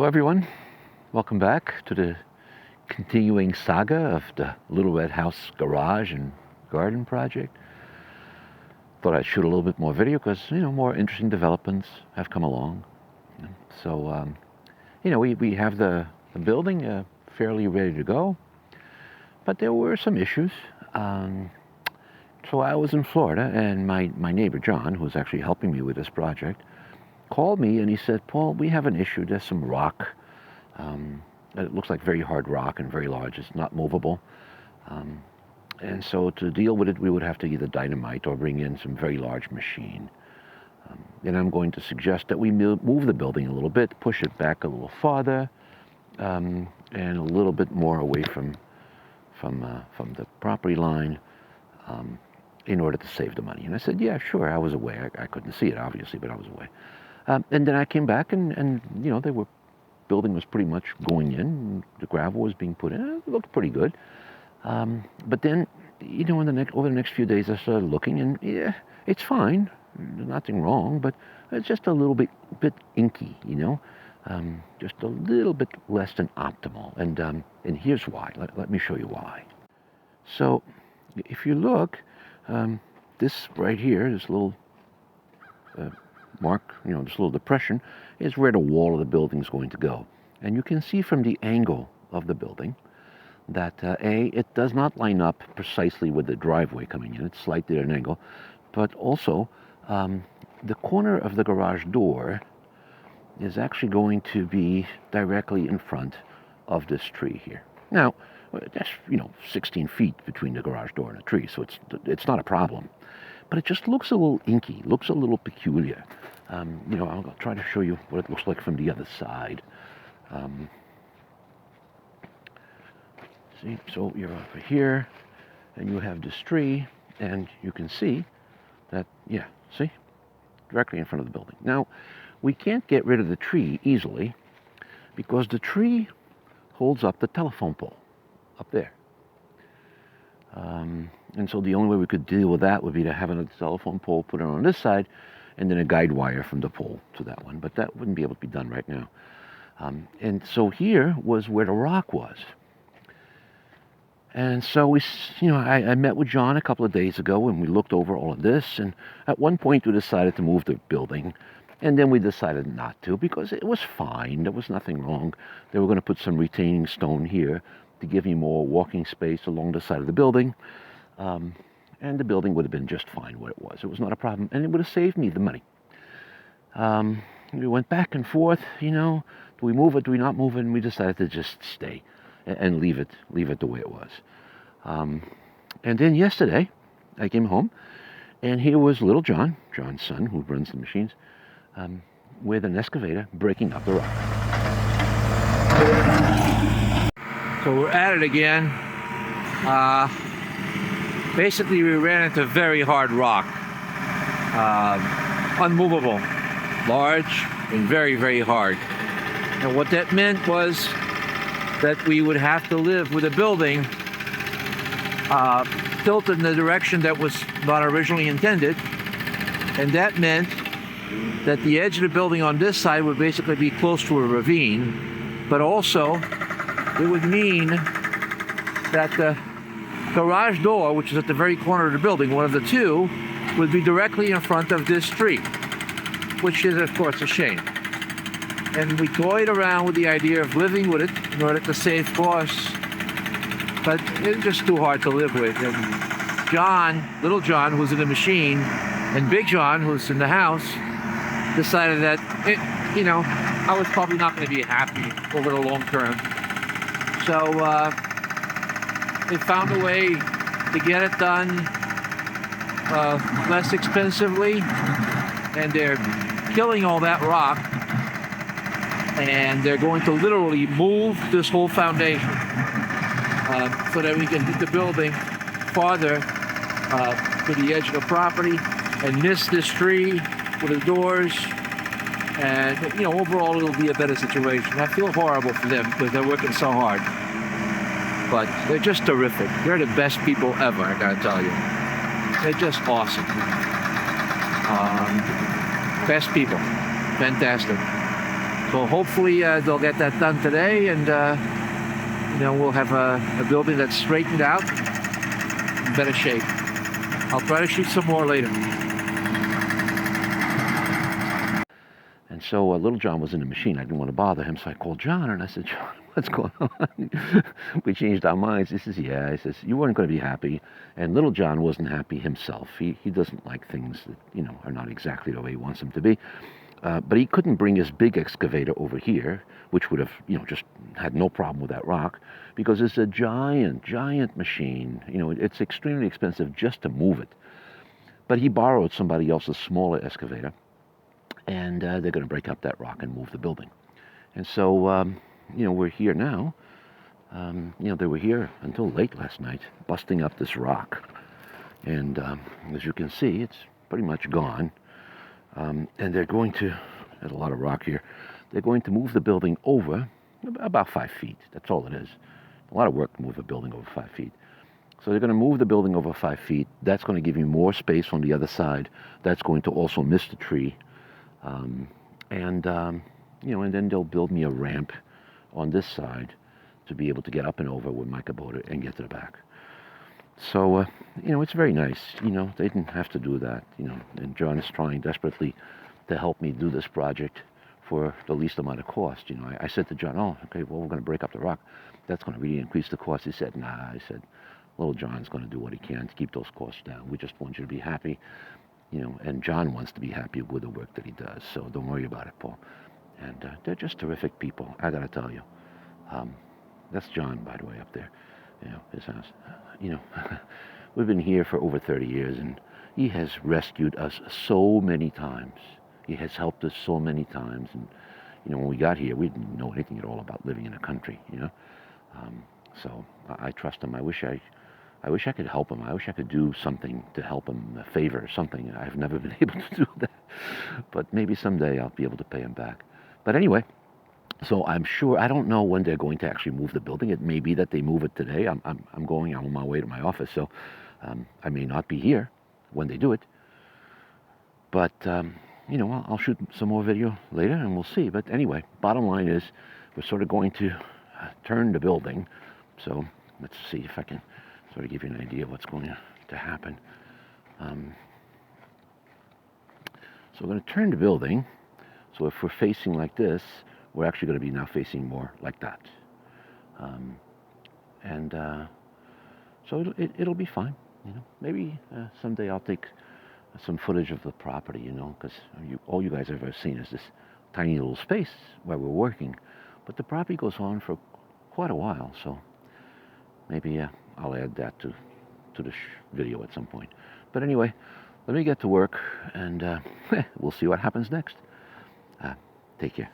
Hello everyone, welcome back to the continuing saga of the Little Red House garage and garden project. Thought I'd shoot a little bit more video because, more interesting developments have come along. So, we have the building fairly ready to go, but there were some issues. So I was in Florida, and my neighbor John, who's actually helping me with this project, called me and he said, "Paul, we have an issue. There's some rock. It looks like very hard rock and very large. It's not movable. And so to deal with it, we would have to either dynamite or bring in some very large machine. And I'm going to suggest that we move the building a little bit, push it back a little farther, and a little bit more away from the property line, in order to save the money." And I said, "Yeah, sure." I was away. I couldn't see it, obviously, but I was away. And then I came back, and building was pretty much going in. The gravel was being put in. It looked pretty good. But then, over the next few days, I started looking, and yeah, it's fine. There's nothing wrong, but it's just a little bit inky, just a little bit less than optimal. And here's why. Let me show you why. So, if you look, this right here, this little mark, this little depression, is where the wall of the building is going to go. And you can see from the angle of the building that it does not line up precisely with the driveway coming in. It's slightly at an angle, but also the corner of the garage door is actually going to be directly in front of this tree here. Now, that's 16 feet between the garage door and the tree, so it's not a problem. But it just looks a little inky, looks a little peculiar. I'll try to show you what it looks like from the other side. See, so you're over here, and you have this tree, and you can see that, see? Directly in front of the building. Now, we can't get rid of the tree easily, because the tree holds up the telephone pole up there. And so the only way we could deal with that would be to have a telephone pole put on this side, and then a guide wire from the pole to that one. But that wouldn't be able to be done right now. And so here was where the rock was. And so I met with John a couple of days ago, and we looked over all of this. And at one point, we decided to move the building. And then we decided not to, because it was fine. There was nothing wrong. They were going to put some retaining stone here to give me more walking space along the side of the building. And the building would have been just fine what it was. It was not a problem, and it would have saved me the money. We went back and forth, do we move it, do we not move it, and we decided to just stay and leave it the way it was. And then yesterday, I came home, and here was little John, John's son, who runs the machines, with an excavator breaking up the rock. So we're at it again. Basically, we ran into very hard rock, unmovable, large, and very, very hard. And what that meant was that we would have to live with a building tilted in the direction that was not originally intended. And that meant that the edge of the building on this side would basically be close to a ravine, but also it would mean that the garage door, which is at the very corner of the building, one of the two, would be directly in front of this tree, which is, of course, a shame. And we toyed around with the idea of living with it in order to save costs, but it was just too hard to live with. And John, little John, who's in the machine, and Big John, who's in the house, decided that, I was probably not going to be happy over the long term. So, they found a way to get it done less expensively, and they're killing all that rock, and they're going to literally move this whole foundation so that we can hit the building farther to the edge of the property and miss this tree with the doors. And overall it'll be a better situation. I feel horrible for them because they're working so hard. But they're just terrific. They're the best people ever, I gotta tell you. They're just awesome. Best people. Fantastic. So hopefully they'll get that done today, and we'll have a building that's straightened out, in better shape. I'll try to shoot some more later. And so Little John was in the machine. I didn't want to bother him, so I called John, and I said, John, what's going on? We changed our minds. He says, yeah. He says, you weren't going to be happy. And Little John wasn't happy himself. He doesn't like things that, are not exactly the way he wants them to be. But he couldn't bring his big excavator over here, which would have, just had no problem with that rock, because it's a giant machine. It's extremely expensive just to move it. But he borrowed somebody else's smaller excavator, and they're going to break up that rock and move the building. And so, we're here now. They were here until late last night, busting up this rock. And as you can see, it's pretty much gone. And they're going to, there's a lot of rock here, they're going to move the building over about 5 feet. That's all it is. A lot of work to move a building over 5 feet. So they're going to move the building over 5 feet. That's going to give you more space on the other side. That's going to also miss the tree. And then they'll build me a ramp on this side to be able to get up and over with my Kubota and get to the back. So, it's very nice. They didn't have to do that, and John is trying desperately to help me do this project for the least amount of cost. I said to John, oh, okay, well, we're going to break up the rock. That's going to really increase the cost. He said, nah. I said, Little John's going to do what he can to keep those costs down. We just want you to be happy, and John wants to be happy with the work that he does. So don't worry about it, Paul. And they're just terrific people, I got to tell you. That's John, by the way, up there. His house. We've been here for over 30 years, and he has rescued us so many times. He has helped us so many times. And, when we got here, we didn't know anything at all about living in a country, So I trust him. I wish I could help him. I wish I could do something to help him, a favor or something. I've never been able to do that. But maybe someday I'll be able to pay him back. But anyway, so I'm sure, I don't know when they're going to actually move the building. It may be that they move it today. I'm on my way to my office, so I may not be here when they do it. But, I'll shoot some more video later and we'll see. But anyway, bottom line is we're sort of going to turn the building. So let's see if I can sort of give you an idea of what's going to happen. So we're going to turn the building. So if we're facing like this, we're actually going to be now facing more like that. So it'll be fine. Maybe someday I'll take some footage of the property, because all you guys have ever seen is this tiny little space where we're working. But the property goes on for quite a while, so maybe I'll add that to the video at some point. But anyway, let me get to work, and we'll see what happens next. Take care.